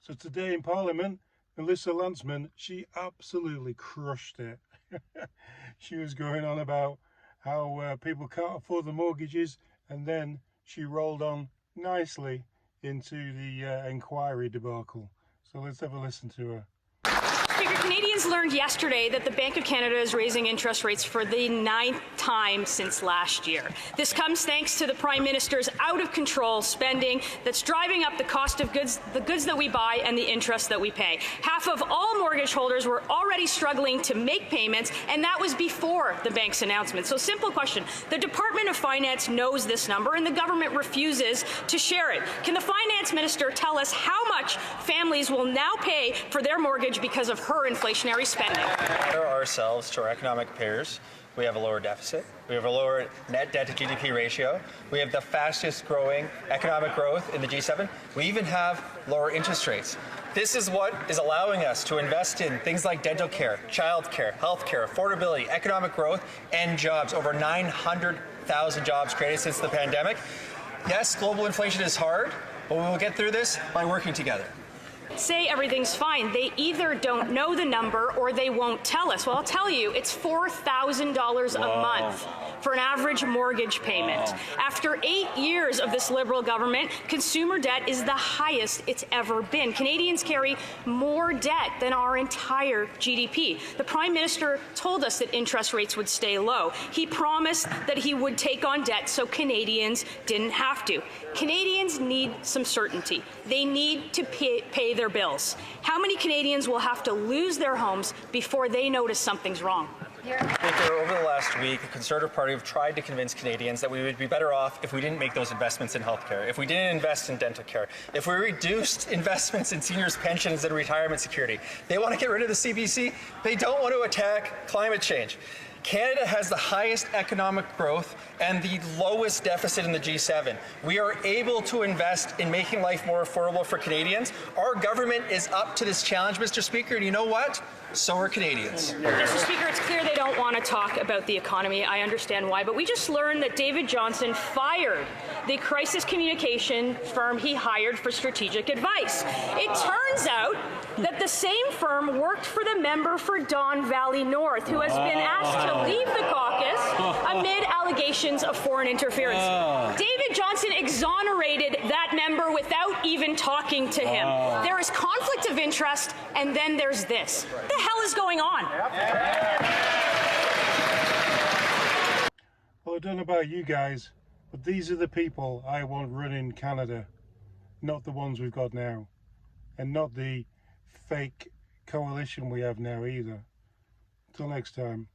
So today in Parliament, Melisa Lantsman, she absolutely crushed it. She was going on about how people can't afford the mortgages, and then she rolled on nicely into the enquiry debacle. So let's have a listen to her. Speaker, Canadians learned yesterday that the Bank of Canada is raising interest rates for the 9th time since last year. This comes thanks to the Prime Minister's out-of-control spending that's driving up the cost of goods, the goods that we buy and the interest that we pay. Half of all mortgage holders were already struggling to make payments, and that was before the bank's announcement. So simple question. The Department of Finance knows this number, and the government refuses to share it. Can the Finance Minister tell us how much families will now pay for their mortgage because of her inflationary spending? Compare ourselves to our economic peers. We have a lower deficit. We have a lower net debt to GDP ratio. We have the fastest growing economic growth in the G7. We even have lower interest rates. This is what is allowing us to invest in things like dental care, child care, health care, affordability, economic growth, and jobs. Over 900,000 jobs created since the pandemic. Yes, global inflation is hard, but we will get through this by working together. Say everything's fine. They either don't know the number or they won't tell us. Well, I'll tell you, it's $4,000 a month for an average mortgage payment. After 8 years of this Liberal government, consumer debt is the highest it's ever been. Canadians carry more debt than our entire GDP. The Prime Minister told us that interest rates would stay low. He promised that he would take on debt so Canadians didn't have to. Canadians need some certainty. They need to pay their bills. How many Canadians will have to lose their homes before they notice something's wrong? Speaker, over the last week, the Conservative Party have tried to convince Canadians that we would be better off if we didn't make those investments in healthcare, if we didn't invest in dental care, if we reduced investments in seniors' pensions and retirement security. They want to get rid of the CBC. They don't want to attack climate change. Canada has the highest economic growth and the lowest deficit in the G7. We are able to invest in making life more affordable for Canadians. Our government is up to this challenge, Mr. Speaker, and you know what? So are Canadians. Mr. Speaker, it's clear they don't want to talk about the economy. I understand why, but we just learned that David Johnston fired the crisis communication firm he hired for strategic advice. It turns out that the same firm worked for the member for Don Valley North, who has been asked to leave the caucus amid allegations of foreign interference. David Johnston exonerated that member without even talking to him. There is conflict of interest, and then there's this. What the hell is going on? Well, I don't know about you guys, but these are the people I want running Canada, not the ones we've got now, and not the fake coalition we have now either. Until next time.